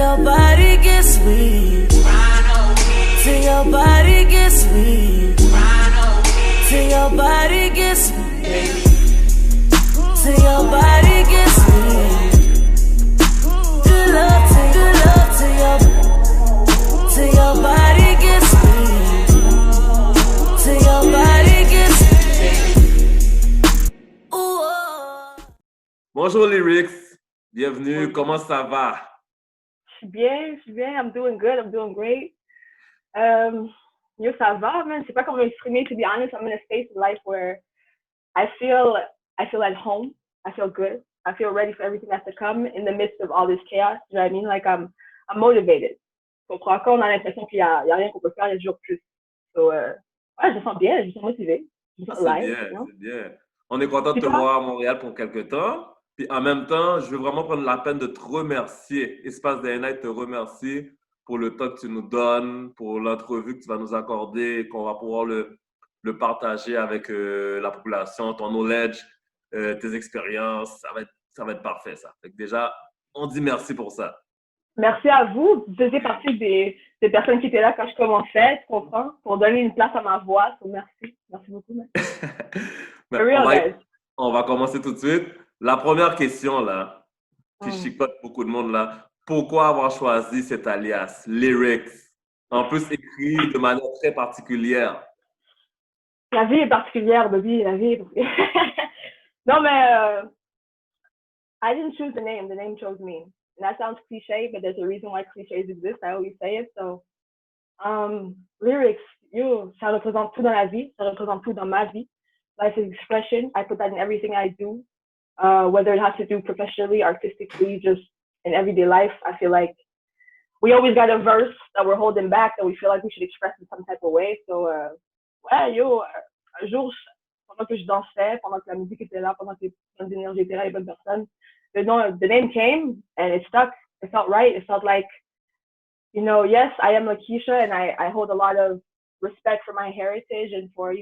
your body get sweet. Till your body get sweet. Till your body get sweet. Till your body get sweet. Good love till your body get sweet. Till your body get sweet. Ooh. Bonjour Lyrykz, bienvenue, comment ça va? Je suis bien, I'm doing good, I'm doing great. Yo, ça va, man. C'est pas comment exprimer, to be honest. I'm in a space in life where I feel at home. I feel good. I feel ready for everything that's to come in the midst of all this chaos. You know what I mean? Like, I'm motivated. Quand on a l'impression qu'il y a rien qu'on peut faire, il y a toujours plus. So, ouais, je me sens bien, je me sens motivée. Je me sens live. Bien, c'est bien. On est content de te voir à Montréal pour quelques temps. Puis en même temps, je veux vraiment prendre la peine de te remercier. Espace Day&Night te remercie pour le temps que tu nous donnes, pour l'entrevue que tu vas nous accorder, qu'on va pouvoir le partager avec la population, ton knowledge, tes expériences. Ça va être parfait, ça. Fait que déjà, on dit merci pour ça. Merci à vous. Vous faisiez partie des personnes qui étaient là quand je commençais, tu comprends, pour donner une place à ma voix. So, merci. Merci beaucoup. On va commencer tout de suite. La première question, là, qui chicote beaucoup de monde, là. Pourquoi avoir choisi cet alias, Lyrykz? En plus, écrit de manière très particulière. La vie est particulière, baby. La vie est Non, mais I didn't choose the name chose me. And that sounds cliche, but there's a reason why clichés exist. I always say it. So, Lyrykz, ça représente tout dans la vie. Ça représente tout dans ma vie. Life is expression. I put that in everything I do. Whether it has to do professionally, artistically, just in everyday life, I feel like we always got a verse that we're holding back that we feel like we should express in some type of way. So, un jour, pendant que je dansais, pendant que la musique était là, pendant que les bonnes énergies étaient là, les bonnes personnes, the name came and it stuck. It felt right. It felt like, yes, I am Lakeisha and I hold a lot of respect for my heritage and for,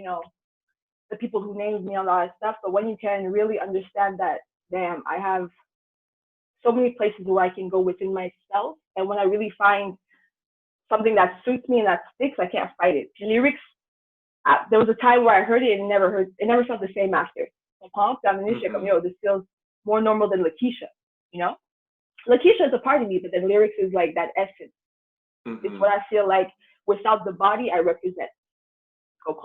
the people who named me and all that stuff. But when you can really understand that, damn, I have so many places where I can go within myself. And when I really find something that suits me and that sticks, I can't fight it. Lyrykz, there was a time where I heard it and it never felt the same after. This feels more normal than Lakeisha, Lakeisha is a part of me, but then Lyrykz is like that essence. Mm-hmm. It's what I feel like without the body I represent. So,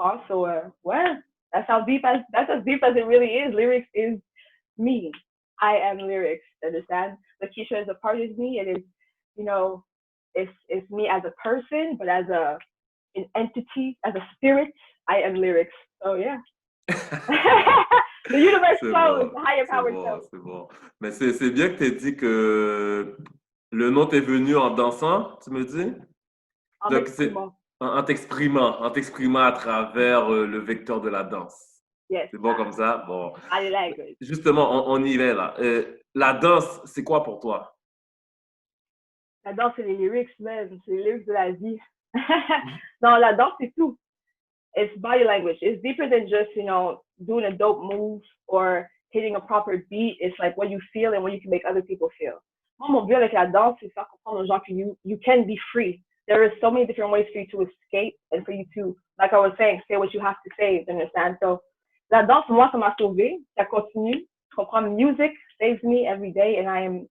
that's as deep as it really is. Lyrykz is me. I am Lyrykz, understand? Lakeisha is a part of me. It is, it's me as a person, but as an entity, as a spirit, I am Lyrykz. So, yeah. The universe flows, the higher power flows. C'est bon. Mais c'est bien que tu aies dit que le nom t'est venu en dansant, tu me dis? En t'exprimant à travers le vecteur de la danse. Yes. C'est bon comme ça? Bon. I like it. Justement, on y va là. La danse, c'est quoi pour toi? La danse, c'est les lyrics, même. C'est les lyrics de la vie. Non, la danse, c'est tout. It's body language. It's deeper than just, doing a dope move or hitting a proper beat. It's like what you feel and what you can make other people feel. Moi, mon but avec la danse, c'est faire comprendre aux gens que you can be free. There are so many different ways for you to escape and for you to, like I was saying, say what you have to say, you understand? So, la danse, moi, ça m'a sauvé. Ça continue. Je comprends. Music saves me every day, and I am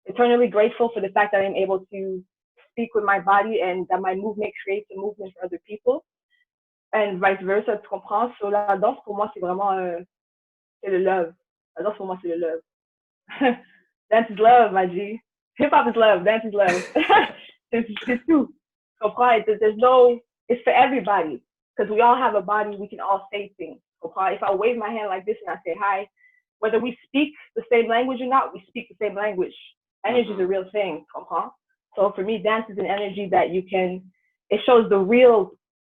eternally grateful for the fact that I'm able to speak with my body and that my movement creates a movement for other people. And vice versa, tu comprends? So, la danse, pour moi, c'est vraiment, c'est le love. La danse, pour moi, c'est le love. Dance is love, my G. Hip-hop is love. Dance is love. C'est tout. Comprends? It's for everybody. Because we all have a body, we can all say things. Comprends? If I wave my hand like this and I say hi, whether we speak the same language or not, we speak the same language. Energy is a real thing. Comprends? So for me, dance is an energy that it shows the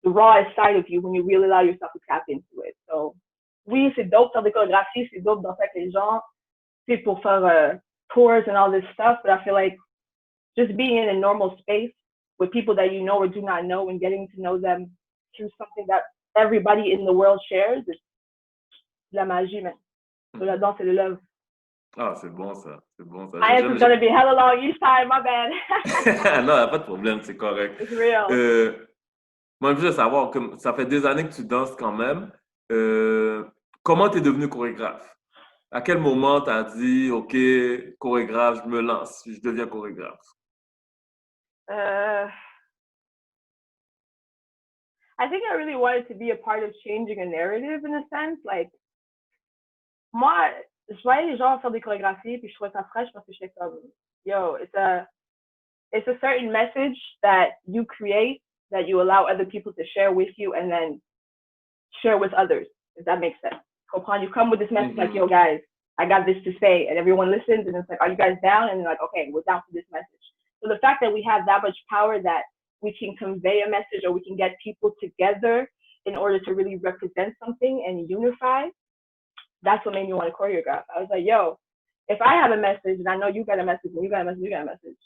rawest side of you when you really allow yourself to tap into it. So, oui, c'est dope faire des chorégraphies, c'est dope danser avec les gens, c'est pour faire tours and all this stuff, but I feel like just being in a normal space with people that you know or do not know and getting to know them through something that everybody in the world shares is la magie, man. So la danse, c'est le love. Ah, c'est bon ça. C'est bon ça. I am gonna be hella long each time, my bad. Non, y a pas de problème, c'est correct. It's real. Moi, je veux savoir, comme ça fait des années que tu danses quand même, comment tu es devenu chorégraphe? À quel moment tu as dit, OK, chorégraphe, je me lance, je deviens chorégraphe? I think I really wanted to be a part of changing a narrative in a sense. Like, moi, je voyais les gens faire des chorégraphies, puis je trouvais ça fraîche parce que j'étais comme, yo, it's a certain message that you create that you allow other people to share with you and then share with others, if that makes sense. You come with this message like, yo, guys, I got this to say, and everyone listens, and it's like, are you guys down? And they're like, okay, we're down for this message. So the fact that we have that much power that we can convey a message or we can get people together in order to really represent something and unify, that's what made me want to choreograph. I was like, yo, if I have a message and I know you got a message and you got a message, you got a message.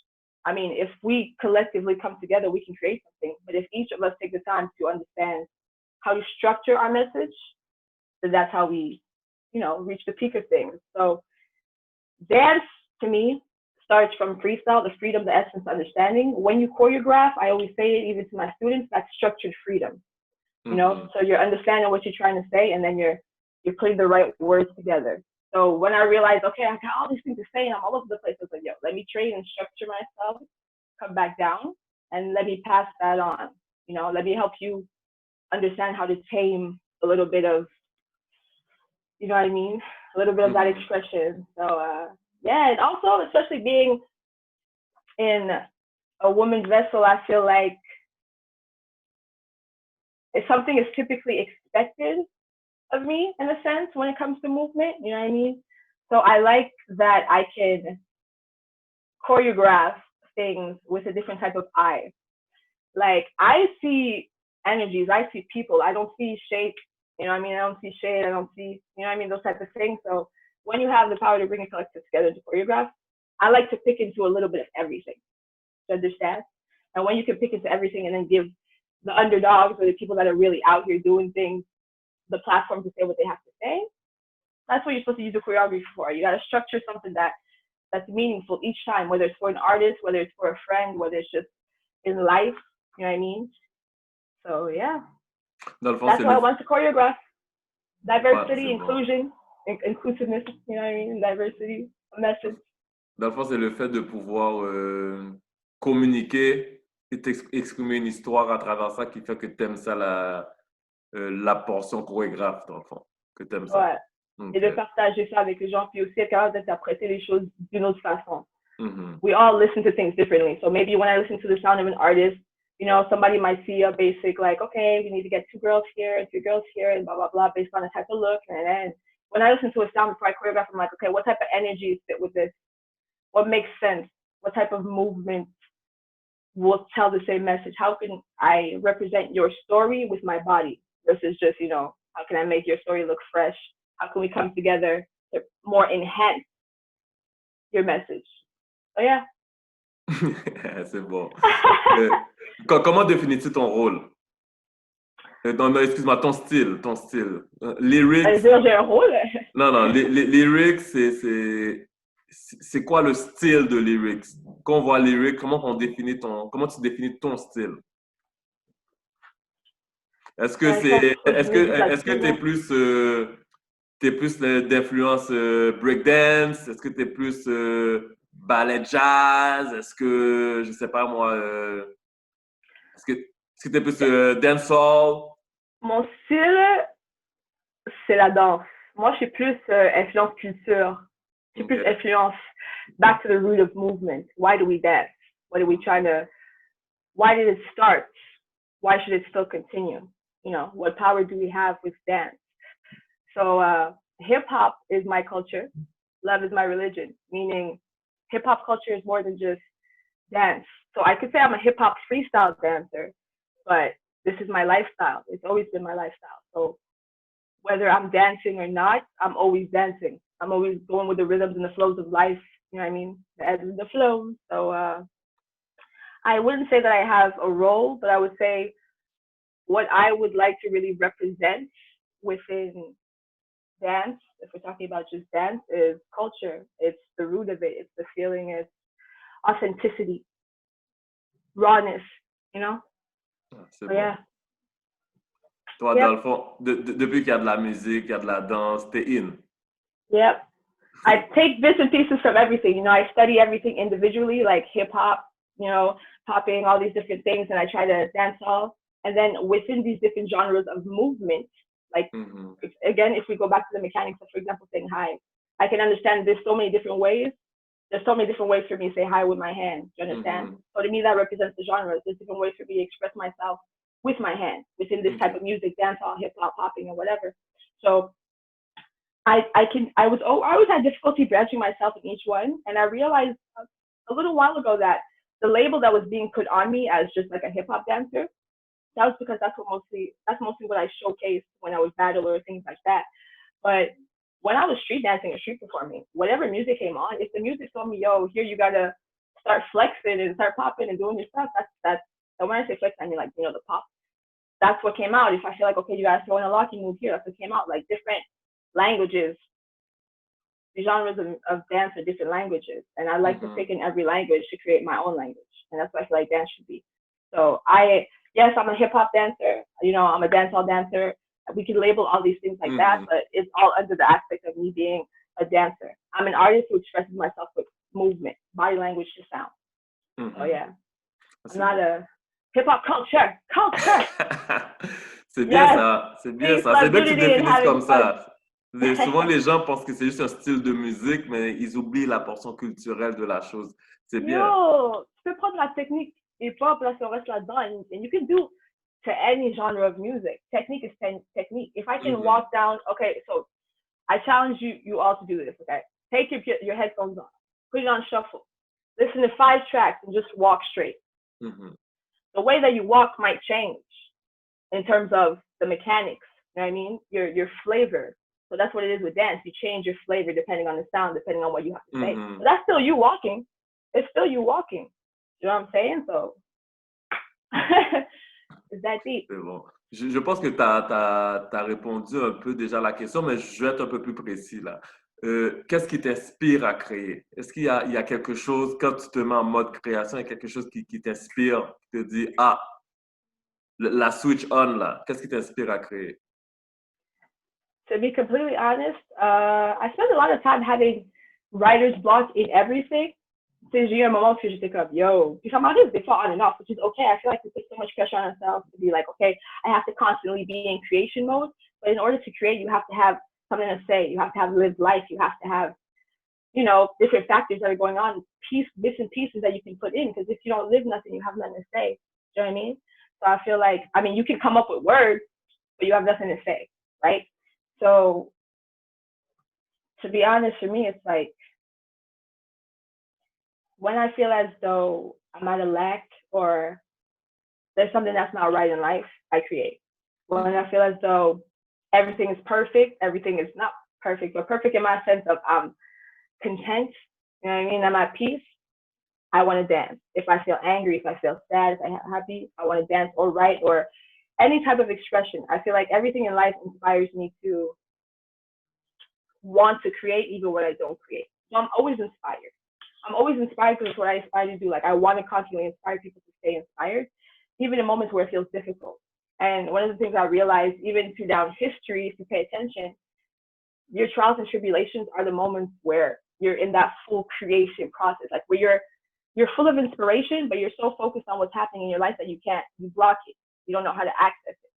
I mean, if we collectively come together, we can create something. But if each of us take the time to understand how to structure our message, then that's how we, reach the peak of things. So dance, to me, starts from freestyle, the freedom, the essence, understanding. When you choreograph, I always say it even to my students, that's structured freedom. So you're understanding what you're trying to say, and then you're putting the right words together. So when I realized, okay, I got all these things to say, and I'm all over the place, I was like, yo, let me train and structure myself, come back down, and let me pass that on. Let me help you understand how to tame a little bit of, you know what I mean? A little bit of that expression. So, yeah, and also, especially being in a woman's vessel, I feel like if something is typically expected of me, in a sense, when it comes to movement, you know what I mean? So I like that I can choreograph things with a different type of eye. Like, I see energies, I see people, I don't see shape, you know what I mean? I don't see shade, I don't see, you know what I mean? Those types of things. So when you have the power to bring a collective together to choreograph, I like to pick into a little bit of everything. You understand? And when you can pick into everything and then give the underdogs or the people that are really out here doing things the platform to say what they have to say, that's what you're supposed to use the choreography for. You got to structure something that's meaningful each time, whether it's for an artist, whether it's for a friend, whether it's just in life, you know what I mean? So yeah, that's why I want to choreograph. Diversity, inclusion, inclusiveness, you know what I mean? Diversity, a message. Dans le fond, c'est le fait de pouvoir communiquer et exprimer une histoire à travers ça qui fait que tu aimes ça, la portion chorégraphe, dans le fond, que tu aimes ça. Ouais. Okay. Et de partager ça avec les gens, puis aussi être capable d'interpréter les choses d'une autre façon. We all listen to things differently. So maybe when I listen to the sound of an artist, somebody might see a basic, like, okay, we need to get 2 girls here and 3 girls here and blah, blah, blah, based on a type of look. And then when I listen to a sound before I choreograph, I'm like, okay, what type of energies fit with this? What makes sense? What type of movement will tell the same message? How can I represent your story with my body versus just, how can I make your story look fresh? How can we come together to more enhance your message? So yeah. C'est bon. Comment définis-tu ton rôle? Non, excuse-moi, ton style. Lyrykz. J'ai un rôle? Non, Lyrykz, c'est quoi le style de Lyrykz? Quand on voit Lyrykz, comment tu définis ton style? Est-ce que t'es plus d'influence breakdance? Est-ce que t'es plus ballet jazz? Est-ce que, je sais pas moi, est-ce que t'es plus dancehall? Mon style, c'est la danse. Moi, je suis plus influence culture. Je suis plus influence back to the root of movement. Why do we dance? Why did it start? Why should it still continue? What power do we have with dance? So hip hop is my culture. Love is my religion, meaning hip hop culture is more than just dance. So I could say I'm a hip hop freestyle dancer, but this is my lifestyle. It's always been my lifestyle. So whether I'm dancing or not, I'm always dancing. I'm always going with the rhythms and the flows of life. You know what I mean? The ebbs and the flows. So I wouldn't say that I have a role, but I would say what I would like to really represent within dance, if we're talking about just dance, is culture. It's the root of it. It's the feeling. It's authenticity, rawness, you know? C'est So, bon. yeah. Toi, Yep. dans le fond, depuis qu'il y a de la musique, il y a de la danse, t'es in. Yep. I take bits and pieces from everything. You know, I study everything individually, like hip hop, you know, popping, all these different things, and I try to dance all. And then within these different genres of movement, like, again, if we go back to the mechanics of, for example, saying hi, I can understand there's so many different ways. There's so many different ways for me to say hi with my hand. Do you understand? So to me, that represents the genres. There's different ways for me to express myself with my hand within this type of music, dancehall, hip hop, popping, or whatever. So I always had difficulty branching myself in each one, and I realized a little while ago that the label that was being put on me as just like a hip hop dancer, that was because that's mostly what I showcased when I was battle or things like that. But when I was street dancing and street performing, whatever music came on, if the music told me, yo, here you gotta start flexing and start popping and doing your stuff, that's and when I say flex, I mean, like, you know, the pop. That's what came out. If I feel like, okay, you gotta throw in a locking move here, that's what came out. Like different languages, the genres of dance are different languages, and I like to take in every language to create my own language, and that's what I feel like dance should be. So yes, I'm a hip hop dancer, you know, I'm a dancehall dancer. We can label all these things like that, but it's all under the aspect of me being a dancer. I'm an artist who expresses myself with movement, body language to sound. So yeah, I'm not a hip hop culture. C'est bien ça, c'est bien ça. C'est bien que tu définisses comme ça. Souvent, les gens pensent que c'est juste un style de musique, mais ils oublient la portion culturelle de la chose. C'est bien. Yo, tu peux prendre la technique hip-hop, là, si on reste là-dedans, and you can do to any genre of music. Technique is technique. If I can walk down, okay, so I challenge you all to do this, okay? Take your headphones on, put it on shuffle, listen to 5 tracks, and just walk straight. The way that you walk might change in terms of the mechanics, you know what I mean? Your flavor. So that's what it is with dance. You change your flavor depending on the sound, depending on what you have to say. But that's still you walking. It's still you walking. You know what I'm saying? So, it's that deep. C'est bon. Je pense que tu as répondu un peu déjà à la question, mais je vais être un peu plus précis là. Qu'est-ce qui t'inspire à créer? Est-ce qu'il y a quelque chose, quand tu te mets en mode création, il y a quelque chose qui t'inspire, qui te dit, ah, la switch on là, qu'est-ce qui t'inspire à créer? To be completely honest, I spend a lot of time having writer's block in everything. C'est j'ai eu un moment où j'étais comme, yo, puis ça m'arrive des fois on and off, which is okay. I feel like we put so much pressure on ourselves to be like, okay, I have to constantly be in creation mode. But in order to create, you have to have something to say. You have to have lived life. You have to have, you know, different factors that are going on, bits and pieces that you can put in. Because if you don't live nothing, you have nothing to say. Do you know what I mean? So I feel like, I mean, you can come up with words, but you have nothing to say, right? So to be honest, for me, it's like, when I feel as though I'm at a lack or there's something that's not right in life, I create. When I feel as though everything is perfect, everything is not perfect, but perfect in my sense of I'm content, you know what I mean? I'm at peace, I want to dance. If I feel angry, if I feel sad, if I'm happy, I want to dance or write or any type of expression. I feel like everything in life inspires me to want to create even when I don't create. So I'm always inspired. I'm always inspired because it's what I aspire to do. Like I want to constantly inspire people to stay inspired, even in moments where it feels difficult. And one of the things I realized, even through down history, if you pay attention, your trials and tribulations are the moments where you're in that full creation process, like where you're full of inspiration, but you're so focused on what's happening in your life that you block it. You don't know how to access it,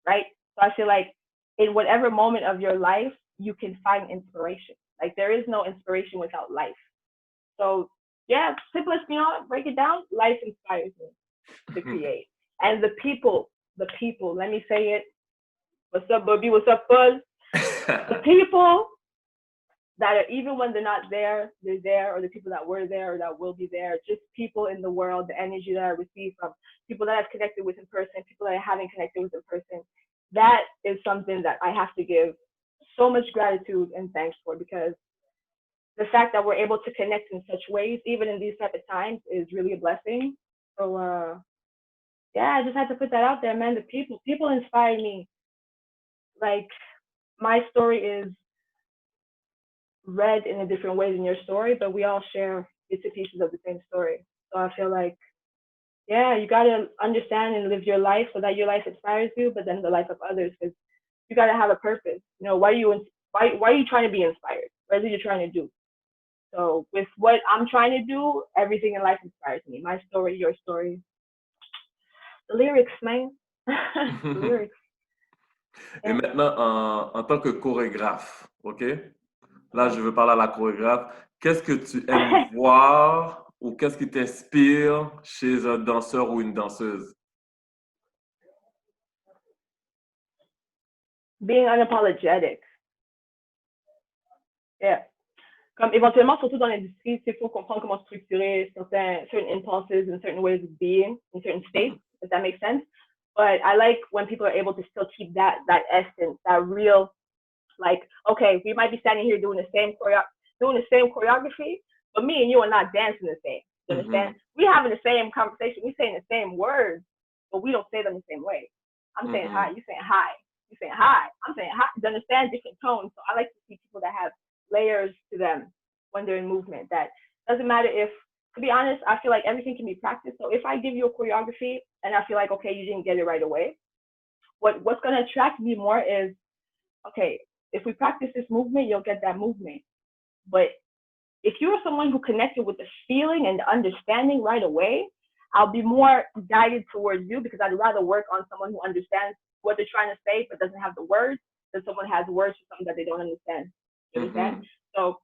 right? So I feel like in whatever moment of your life, you can find inspiration. Like there is no inspiration without life. So yeah, simplest, you know, break it down. Life inspires me to create. And the people, let me say it. What's up, Bobby? What's up, Buzz? The people that are, even when they're not there, they're there, or the people that were there or that will be there, just people in the world, the energy that I receive from people that I've connected with in person, people that I haven't connected with in person. That is something that I have to give so much gratitude and thanks for, because the fact that we're able to connect in such ways, even in these type of times, is really a blessing. So yeah, I just had to put that out there, man. The people inspire me. Like my story is read in a different way than your story, but we all share bits and pieces of the same story. So I feel like, yeah, you gotta understand and live your life so that your life inspires you, but then the life of others, because you gotta have a purpose. You know, why are you trying to be inspired? What is it you're trying to do? So with what I'm trying to do, everything in life inspires me. My story, your story, the lyrics, man, the lyrics. Et maintenant, en tant que chorégraphe, OK? Là, je veux parler à la chorégraphe. Qu'est-ce que tu aimes voir ou qu'est-ce qui t'inspire chez un danseur ou une danseuse? Being unapologetic. Yeah. Comme éventuellement, surtout dans l'industrie, il faut comprendre comment structurer certain impulses and certain ways of being in certain states, if that makes sense. But I like when people are able to still keep that essence, that real, like, okay, we might be standing here doing the same choreography, but me and you are not dancing the same. You understand? We having the same conversation, we saying the same words, but we don't say them the same way. I'm saying hi, you saying hi. You saying hi, I'm saying hi. You understand different tones. So I like to see people that have layers to them when they're in movement. That doesn't matter if, to be honest, I feel like everything can be practiced. So if I give you a choreography and I feel like, okay, you didn't get it right away, what's going to attract me more is, okay, if we practice this movement, you'll get that movement. But if you're someone who connected with the feeling and the understanding right away, I'll be more guided towards you, because I'd rather work on someone who understands what they're trying to say but doesn't have the words than someone who has words for something that they don't understand. You understand? So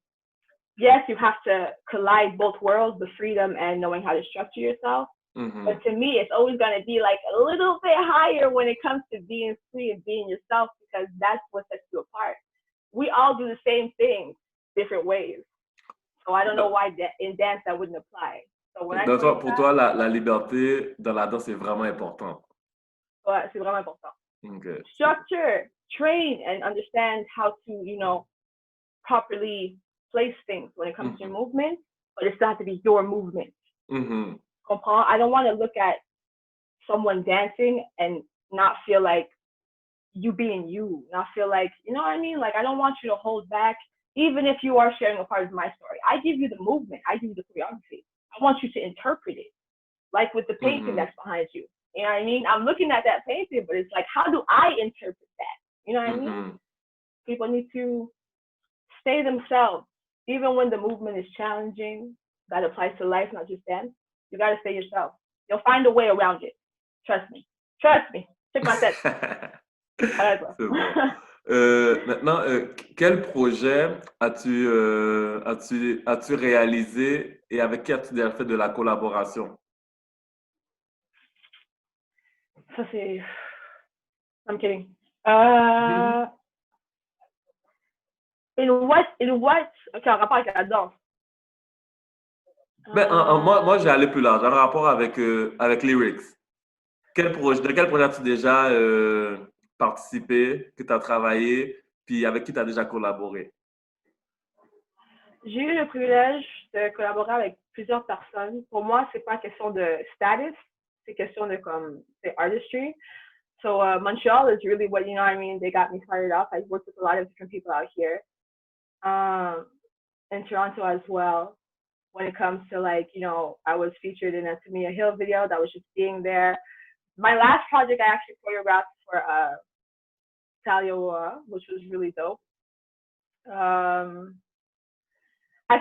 yes, you have to collide both worlds, the freedom and knowing how to structure yourself. But to me, it's always going to be like a little bit higher when it comes to being free and being yourself, because that's what sets you apart. We all do the same thing, different ways. So I don't know why in dance that wouldn't apply. So when Pour toi, la liberté dans la danse est vraiment importante. Ouais, c'est vraiment important. Okay. Structure, train, and understand how to, properly place things when it comes to your movement, but it still has to be your movement. Comprends? I don't want to look at someone dancing and not feel like you being you, not feel like, you know what I mean? Like, I don't want you to hold back, even if you are sharing a part of my story. I give you the movement, I give you the choreography. I want you to interpret it, like with the painting that's behind you. You know what I mean? I'm looking at that painting, but it's like, how do I interpret that? You know what I mean? People need to stay themselves, even when the movement is challenging. That applies to life, not just dance. You got to stay yourself. You'll find a way around it. Trust me. Trust me. Check my tête. C'est bon. Maintenant, quel projet as-tu réalisé et avec qui as-tu déjà fait de la collaboration? Ça, c'est... I'm kidding. In what? OK, en rapport avec la danse. Moi, j'ai allé plus large, en rapport avec Lyrykz. De quel projet as-tu déjà participé, que tu as travaillé, puis avec qui tu as déjà collaboré? J'ai eu le privilège de collaborer avec plusieurs personnes. Pour moi, c'est pas question de status, c'est question de c'est artistry. So Montreal is really what, you know what I mean? They got me started off. I've worked with a lot of different people out here. In Toronto as well. When it comes to I was featured in a Tamia Hill video that was just being there. My last project I actually choreographed for Talia, which was really dope. I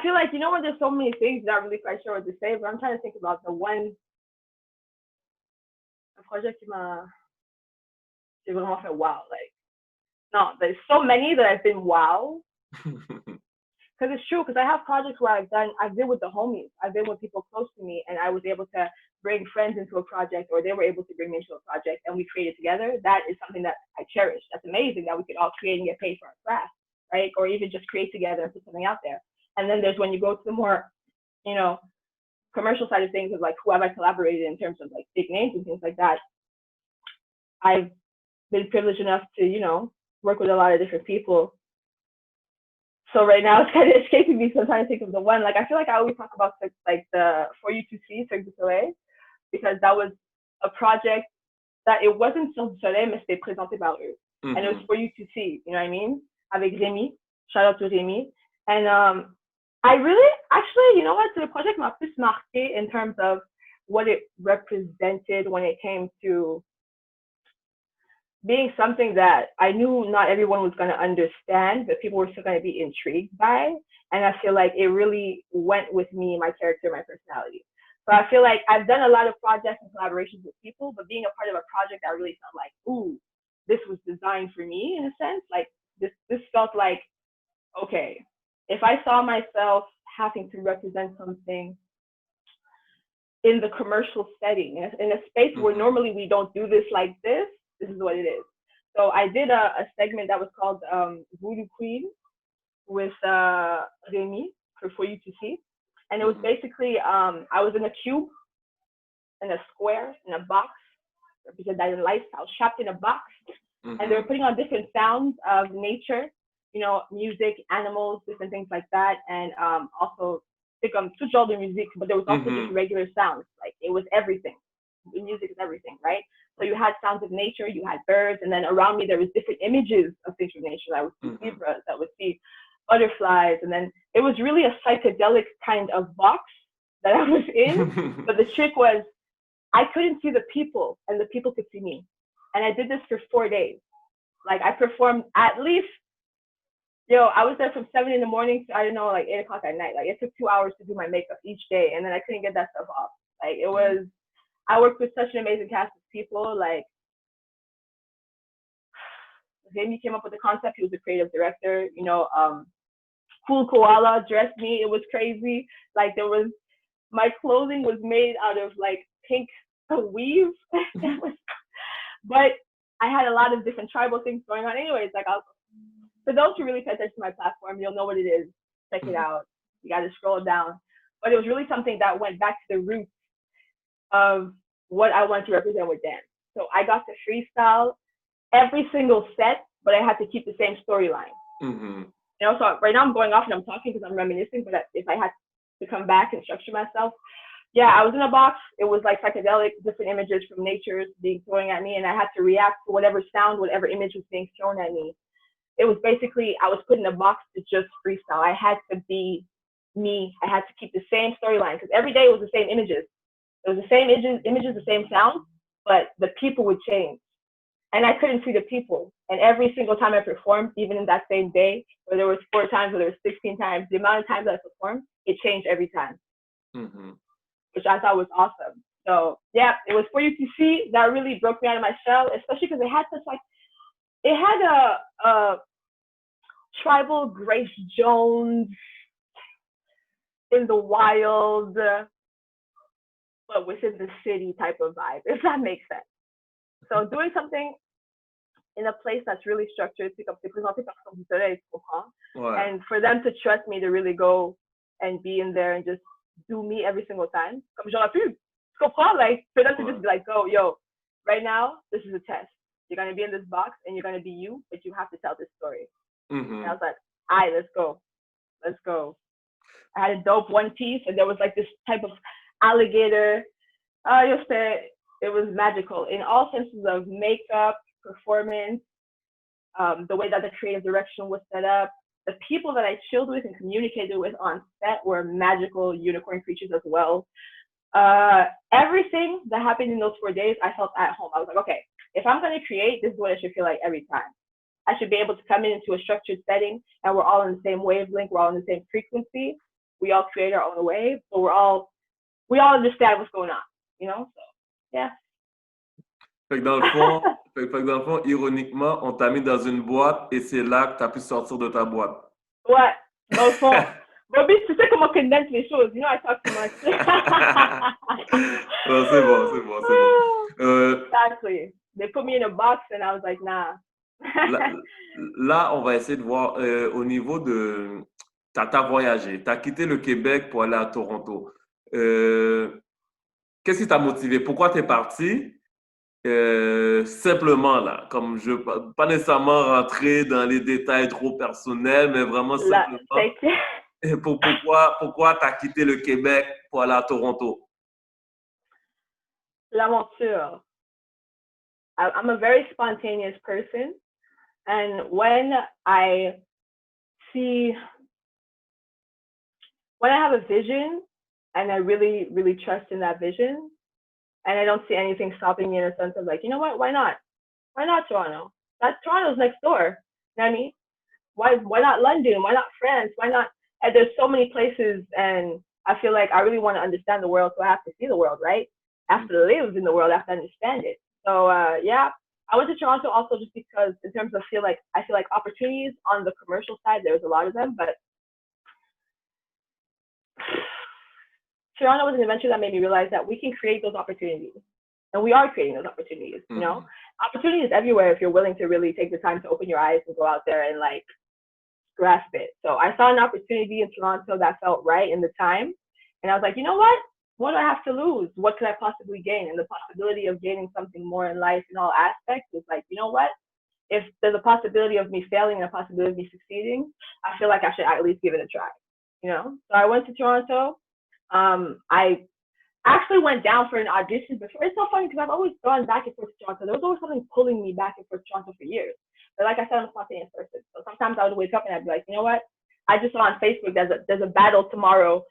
feel like, when there's so many things, I'm not really quite sure what to say, but I'm trying to think about the project j'ai vraiment fait wow. No, there's so many that I've been wow. Because it's true, because I have projects where I've been with the homies, I've been with people close to me, and I was able to bring friends into a project, or they were able to bring me into a project, and we created together. That is something that I cherish. That's amazing that we could all create and get paid for our craft, right? Or even just create together and put something out there. And then there's when you go to the more, commercial side of things, of who have I collaborated in terms of big names and things like that. I've been privileged enough to, work with a lot of different people. So right now it's kind of escaping me, so I'm trying to think of the one. I feel like I always talk about the For You to See, Cirque du Soleil, because that was a project that it wasn't Cirque du Soleil, mais c'était présenté par eux. And it was For You to See, you know what I mean? Avec Rémi, shout out to Rémi. And I really, actually, you know what, the project m'a plus marqué in terms of what it represented when it came to being something that I knew not everyone was going to understand, but people were still going to be intrigued by. And I feel like it really went with me, my character, my personality. So I feel like I've done a lot of projects and collaborations with people, but being a part of a project that really felt like, ooh, this was designed for me in a sense. Like this felt like, okay, if I saw myself having to represent something in the commercial setting, in a space where normally we don't do this like this is what it is. So I did a segment that was called Voodoo Queen with Remy for you to see. And it was basically, I was in a cube, in a square, in a box, representing life. I was trapped in a box, and they were putting on different sounds of nature, you know, music, animals, different things like that, and also tout genre de musique, but there was also just regular sounds. Like it was everything. The music is everything, right? So you had sounds of nature, you had birds, and then around me there was different images of things from nature. I would see zebras, I would see butterflies, and then it was really a psychedelic kind of box that I was in. But the trick was I couldn't see the people, and the people could see me. And I did this for 4 days. Like I performed at least, I was there from 7 in the morning to, I don't know, like 8 o'clock at night. Like it took 2 hours to do my makeup each day, and then I couldn't get that stuff off. Like it was, I worked with such an amazing cast of people. Like Jamie came up with the concept. He was the creative director. You know, Cool Koala dressed me. It was crazy. Like my clothing was made out of like pink weave. But I had a lot of different tribal things going on. Anyways, like for those who really pay attention to my platform, you'll know what it is. Check it out. You got to scroll down. But it was really something that went back to the roots of what I wanted to represent with dance. So I got to freestyle every single set, but I had to keep the same storyline. You know, so right now I'm going off and I'm talking because I'm reminiscing, but if I had to come back and structure myself, I was in a box. It was like psychedelic, different images from nature being thrown at me, and I had to react to whatever sound, whatever image was being thrown at me. It was basically, I was put in a box to just freestyle. I had to be me. I had to keep the same storyline because every day it was the same images. It was the same images, the same sound, but the people would change. And I couldn't see the people. And every single time I performed, even in that same day, where there was 4 times, where there was 16 times, the amount of times I performed, it changed every time, which I thought was awesome. So it was for you to see. That really broke me out of my shell, especially because it had such like, it had a tribal Grace Jones in the wild, but within the city type of vibe, if that makes sense. So doing something in a place that's really structured, and for them to trust me to really go and be in there and just do me every single time. Like for them to just be like, go, right now, this is a test. You're going to be in this box and you're going to be you, but you have to tell this story. And I was like, all right, let's go. Let's go. I had a dope one piece, and there was like this type of alligator. It was magical in all senses of makeup, performance, the way that the creative direction was set up. The people that I chilled with and communicated with on set were magical unicorn creatures as well. Everything that happened in those 4 days, I felt at home. I was like, okay, if I'm going to create, this is what I should feel like every time. I should be able to come into a structured setting and we're all in the same wavelength, we're all in the same frequency. We all create our own wave, so we all understand what's going on, you know? So, Fait que dans le fond, ironiquement, on t'a mis dans une boîte et c'est là que tu as pu sortir de ta boîte. Ouais, dans le fond. Bobby, tu sais comment condense les choses. You know, I talk too much. C'est bon. Exactly. They put me in a box and I was like, nah. Là, on va essayer de voir au niveau de... T'as voyagé, t'as quitté le Québec pour aller à Toronto. Qu'est-ce qui t'a motivé? Pourquoi t'es parti? Simplement là, comme je pas nécessairement rentrer dans les détails trop personnels, mais vraiment simplement. Pourquoi t'as quitté le Québec pour aller à Toronto? L'aventure. I'm a very spontaneous person, and when I see when I have a vision and I really, really trust in that vision, and I don't see anything stopping me in a sense of like, you know what, why not? Why not Toronto? Toronto's next door. You know what I mean? Why not London? Why not France? Why not? And there's so many places, and I feel like I really want to understand the world, so I have to see the world, right? I have to live in the world, I have to understand it. So yeah, I went to Toronto also just because in terms of I feel like opportunities on the commercial side, there's a lot of them, but Toronto was an adventure that made me realize that we can create those opportunities. And we are creating those opportunities, you know? Opportunities everywhere if you're willing to really take the time to open your eyes and go out there and like grasp it. So I saw an opportunity in Toronto that felt right in the time. And I was like, you know what do I have to lose? What could I possibly gain? And the possibility of gaining something more in life in all aspects was like, you know what? If there's a possibility of me failing and a possibility of me succeeding, I feel like I should at least give it a try, you know? So I went to Toronto. I actually went down for an audition before. It's so funny because I've always gone back and forth to Toronto. There was always something pulling me back and forth to Toronto for years. But like I said, I'm a spontaneous person. So sometimes I would wake up and I'd be like, you know what? I just saw on Facebook there's a battle tomorrow.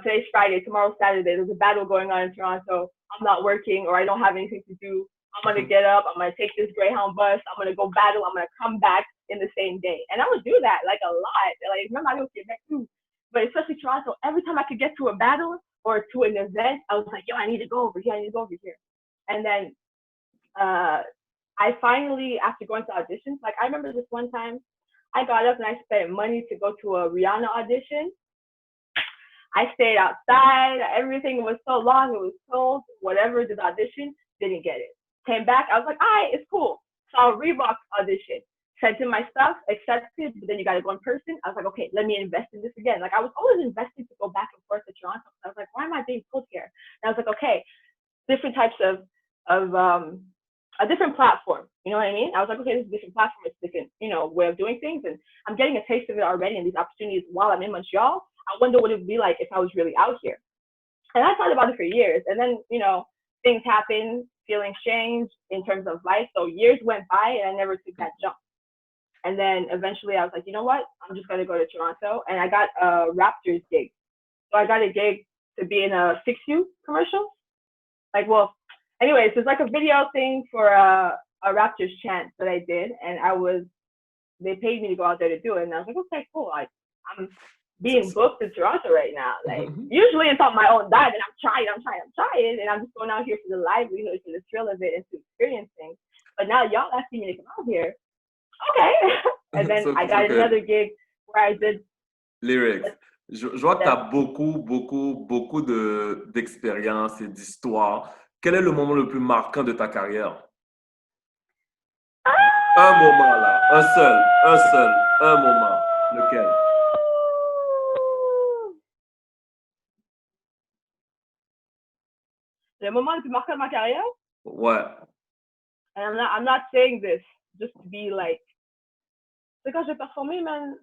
Today's Friday, tomorrow's Saturday. There's a battle going on in Toronto. I'm not working or I don't have anything to do. I'm going to get up. I'm going to take this Greyhound bus. I'm going to go battle. I'm going to come back in the same day. And I would do that like a lot. Like, remember, I go to Quebec too. But especially Toronto, every time I could get to a battle or to an event, I was like, yo, I need to go over here. I need to go over here. And then I finally, after going to auditions, like I remember this one time, I got up and I spent money to go to a Rihanna audition. I stayed outside. Everything was so long. It was cold. Whatever, did the audition, didn't get it. Came back. I was like, all right, it's cool. Saw a Reebok audition. Sent in my stuff, accepted, but then you got to go in person. I was like, okay, let me invest in this again. Like I was always investing to go back and forth to Toronto. I was like, why am I being pulled here? And I was like, okay, different types of a different platform. You know what I mean? I was like, okay, this is a different platform. It's a different, you know, way of doing things. And I'm getting a taste of it already in these opportunities while I'm in Montreal. I wonder what it would be like if I was really out here. And I thought about it for years. And then, you know, things happen, feelings change in terms of life. So years went by and I never took that jump. And then eventually I was like, you know what? I'm just going to go to Toronto. And I got a Raptors gig. So I got a gig to be in a Fix You commercial. Like, well, anyways, there's like a video thing for a Raptors chant that I did. And they paid me to go out there to do it. And I was like, okay, cool. Like, I'm being booked in Toronto right now. Like, usually it's on my own dime. And I'm trying. And I'm just going out here for the livelihood, for the thrill of it, and to experience things. But now y'all asking me to come out here. Okay. And then I got another gig where I did. Lyrykz, je vois que tu as beaucoup d'expérience et d'histoire. Quel est le moment le plus marquant de ta carrière? Un moment là, un moment. Lequel? Le moment le plus marquant de ma carrière? Ouais. And I'm not saying this just to be like, c'est quand j'ai performé, man,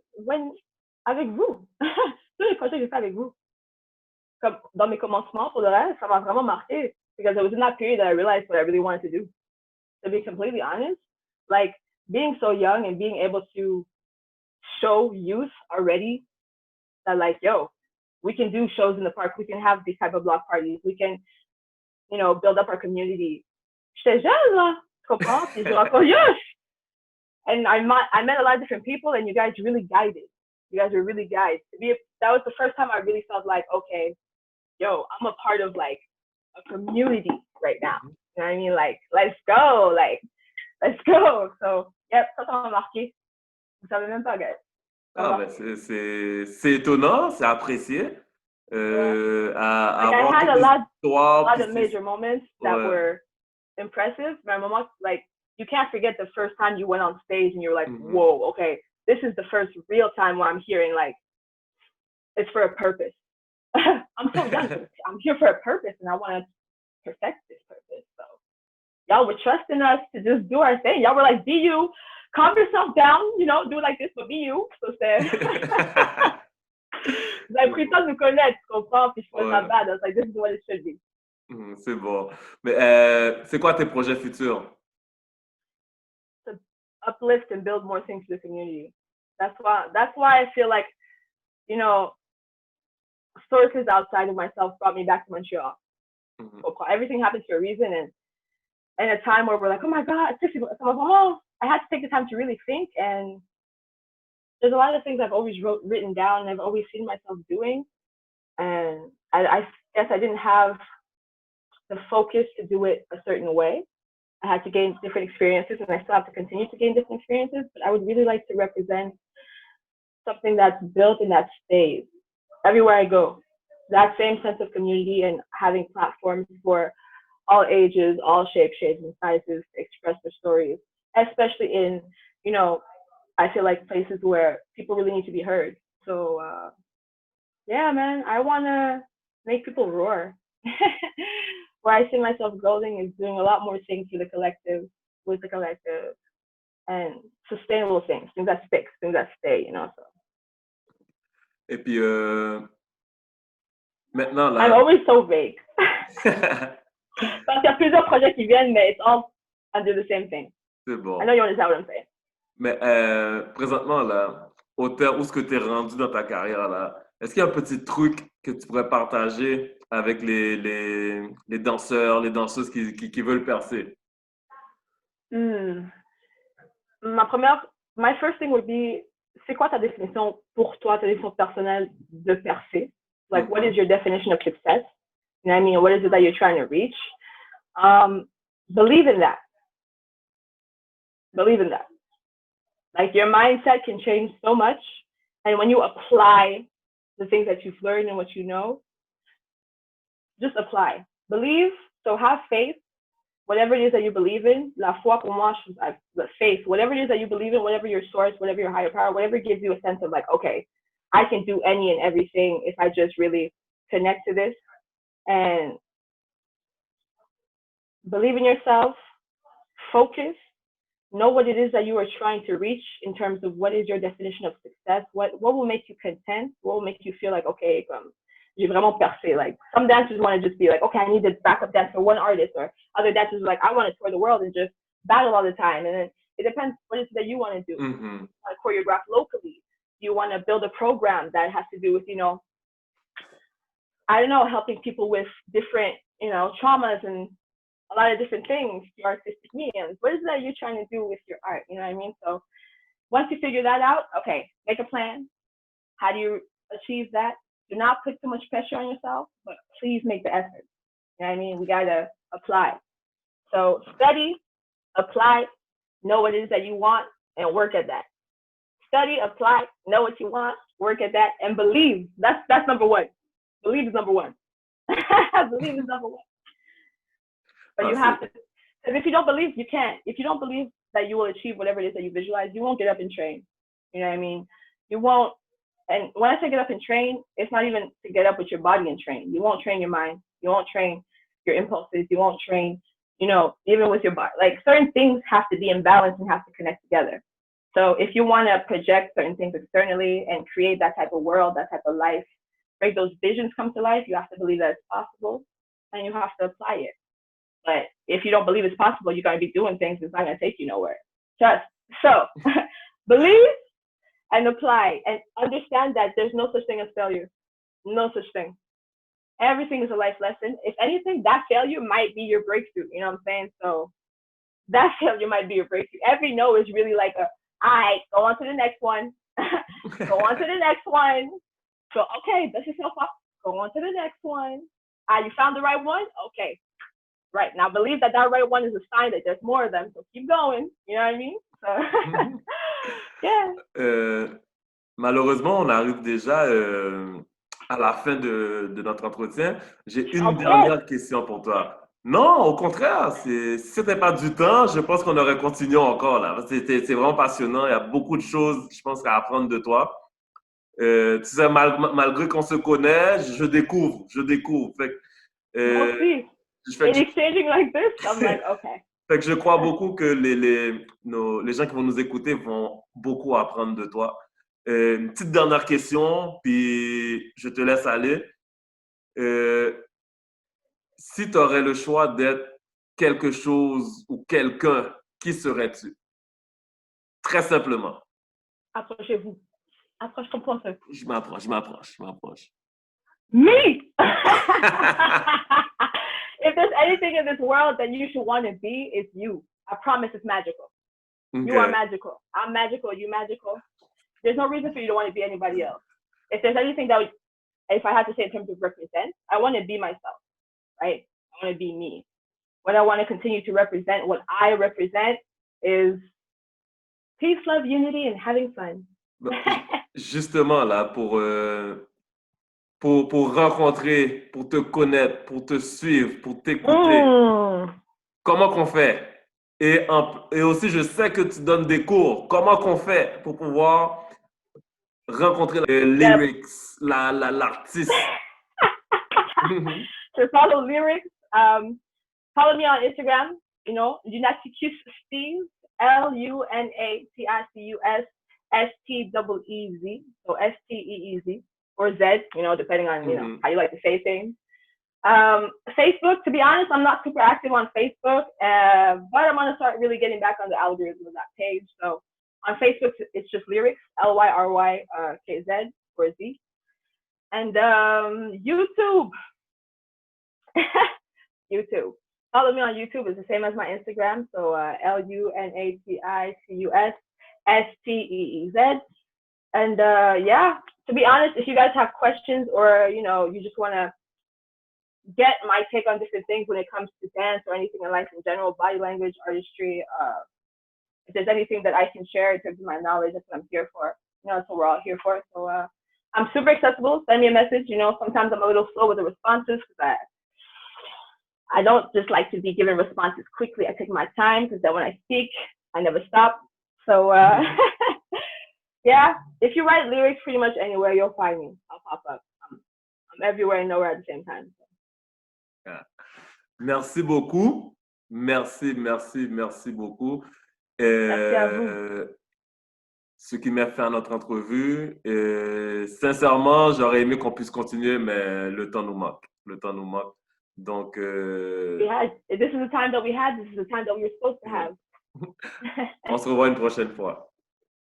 avec vous. Tous les projets que j'ai fait avec vous. Comme dans mes commencements, pour le reste, ça m'a vraiment marqué. Because it was in that period that I realized what I really wanted to do. To be completely honest, like being so young and being able to show youth already that like, yo, we can do shows in the park. We can have these type of block parties. We can, you know, build up our community. J'étais jeune, là. Tu comprends? Puis je raconte, yes! And I met a lot of different people, and you guys really guided. You guys were really guided. That was the first time I really felt like, okay, yo, I'm a part of like a community right now. You know what I mean? Like, let's go. So, yep, ça m'a marqué. Vous savez même pas, guys. Ah, ben c'est étonnant, c'est apprécié. Like I had a lot of major moments that were impressive. My moment, like, you can't forget the first time you went on stage and you're like, whoa, okay, this is the first real time where I'm hearing like, it's for a purpose. I'm so young. I'm here for a purpose and I want to perfect this purpose. So y'all were trusting us to just do our thing. Y'all were like, be you, calm yourself down, you know, do it like this, but be you. So c'est... Vous avez pris le temps de nous connaître, tu comprends? Puis je fais ma bad. I was like, this is what it should be. C'est bon. Mais c'est quoi tes projets futurs? To uplift and build more things for the community. That's why I feel like, you know, sources outside of myself brought me back to Montreal. Mhm. So everything happens for a reason, and in a time where we're like, oh my God, I had to take the time to really think. And there's a lot of things I've always written down and I've always seen myself doing. And I guess I didn't have the focus to do it a certain way. I had to gain different experiences, and I still have to continue to gain different experiences. But I would really like to represent something that's built and that stays everywhere I go. That same sense of community and having platforms for all ages, all shapes, shades, and sizes to express their stories, especially in, I feel like places where people really need to be heard. So, yeah, man, I want to make people roar. Where I see myself going is doing a lot more things for the collective, with the collective, and sustainable things that stick, things that stay, So. Et puis, maintenant, là... I'm always so vague. Parce qu'il y a plusieurs projets qui viennent, mais it's all under the same thing. C'est bon. I know you understand what I'm saying. Mais présentement, là, au terme où est-ce que tu es rendu dans ta carrière, là, est-ce qu'il y a un petit truc que tu pourrais partager avec les danseurs, les danseuses qui veulent percer? My first thing would be, c'est quoi ta définition pour toi, ta définition personnelle de percer? Like, what is your definition of success? You know what I mean? What is it that you're trying to reach? Believe in that. Believe in that. Like, your mindset can change so much. And when you apply the things that you've learned and what you know, just apply. Believe, so have faith. Whatever it is that you believe in, la foi pour moi, the faith, whatever it is that you believe in, whatever your source, whatever your higher power, whatever gives you a sense of like, okay, I can do any and everything if I just really connect to this. And believe in yourself, focus, know what it is that you are trying to reach in terms of what is your definition of success, what will make you content, what will make you feel like, okay, j'ai vraiment percé. Like, some dancers want to just be like, okay, I need to backup dance for one artist, or other dancers are like, I want to tour the world and just battle all the time. And then it depends what it is that you want to do. Mm-hmm. You want to choreograph locally. You want to build a program that has to do with, I don't know, helping people with different, traumas and a lot of different things, your artistic mediums. What is it that you're trying to do with your art? You know what I mean? So once you figure that out, okay, make a plan. How do you achieve that? Do not put too much pressure on yourself, but please make the effort. You know what I mean? We got to apply. So study, apply, know what it is that you want, and work at that. Study, apply, know what you want, work at that, and believe. That's number one. Believe is number one. Believe is number one. But you have to, because if you don't believe, you can't. If you don't believe that you will achieve whatever it is that you visualize, you won't get up and train. You know what I mean? You won't. And when I say get up and train, it's not even to get up with your body and train. You won't train your mind. You won't train your impulses. You won't train, even with your body. Like, certain things have to be in balance and have to connect together. So if you want to project certain things externally and create that type of world, that type of life, make those visions come to life, you have to believe that it's possible, and you have to apply it. But if you don't believe it's possible, you're going to be doing things that's not going to take you nowhere. Trust. So believe and apply, and understand that there's no such thing as failure. No such thing. Everything is a life lesson. If anything, that failure might be your breakthrough. You know what I'm saying? So that failure might be your breakthrough. Every no is really like all right, go on to the next one. Go on to the next one. So, okay, dust yourself up. Go on to the next one. You found the right one? Okay. Right. Now believe that right one is a sign that there's more of them. So keep going. You know what I mean? So, yeah. Malheureusement, on arrive déjà à la fin de notre entretien. J'ai une dernière question pour toi. Non, au contraire, si c'était pas du temps, je pense qu'on aurait continué encore là. C'est vraiment passionnant. Il y a beaucoup de choses, je pense, à apprendre de toi. Tu sais, malgré qu'on se connaît, je découvre. Fait que, in exchanging like this, I'm like, okay. Fait que je crois beaucoup que les gens qui vont nous écouter vont beaucoup apprendre de toi. Une petite dernière question, puis je te laisse aller. Si tu aurais le choix d'être quelque chose ou quelqu'un, qui serais-tu? Très simplement. Approchez-vous. Approche ton point. Je m'approche. Me! If there's anything in this world that you should want to be, it's you. I promise it's magical. Okay. You are magical. I'm magical. You magical. There's no reason for you to want to be anybody else. If there's anything that, if I had to say in terms of represent, I want to be myself, right? I want to be me. What I want to continue to represent, what I represent is peace, love, unity, and having fun. Justement, là, pour rencontrer, pour te connaître, pour te suivre, pour t'écouter, comment qu'on fait? Et aussi, je sais que tu donnes des cours. Comment qu'on fait pour pouvoir rencontrer Lyrykz, l'artiste? To follow Lyrykz, follow me on Instagram, you know, Lyrykz Steez, LUNATICUS STEEZ, so STEEZ, or Z, you know, depending on, you know, how you like to say things. Facebook, to be honest, I'm not super active on Facebook, but I'm going to start really getting back on the algorithm of that page. So on Facebook, it's just Lyrykz, LYRYKZ, or Z. And YouTube. YouTube. Follow me on YouTube. It's the same as my Instagram. So LUNATICUS STEEZ. And yeah, to be honest, if you guys have questions or, you know, you just want to get my take on different things when it comes to dance or anything in life in general, body language, artistry, if there's anything that I can share in terms of my knowledge, that's what I'm here for. You know, that's what we're all here for. So I'm super accessible. Send me a message. You know, sometimes I'm a little slow with the responses because I don't just like to be given responses quickly. I take my time because then when I speak, I never stop. So yeah, if you write Lyrykz pretty much anywhere, you'll find me. I'll pop up. I'm everywhere and nowhere at the same time. So. Yeah. Merci beaucoup. Merci beaucoup. Merci à vous. Ce qui m'a fait à notre entrevue. Sincèrement, j'aurais aimé qu'on puisse continuer, mais le temps nous manque. Donc, yeah, this is the time that we had. This is the time that we were supposed to have. On se revoit une prochaine fois.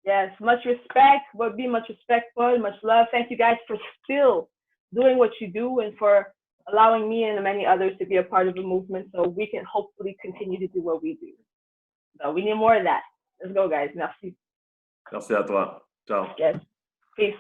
Yes, much respect. But be much respectful, much love. Thank you guys for still doing what you do and for allowing me and many others to be a part of the movement so we can hopefully continue to do what we do. So we need more of that. Let's go, guys. Merci. Merci à toi. Ciao. Yes. Peace.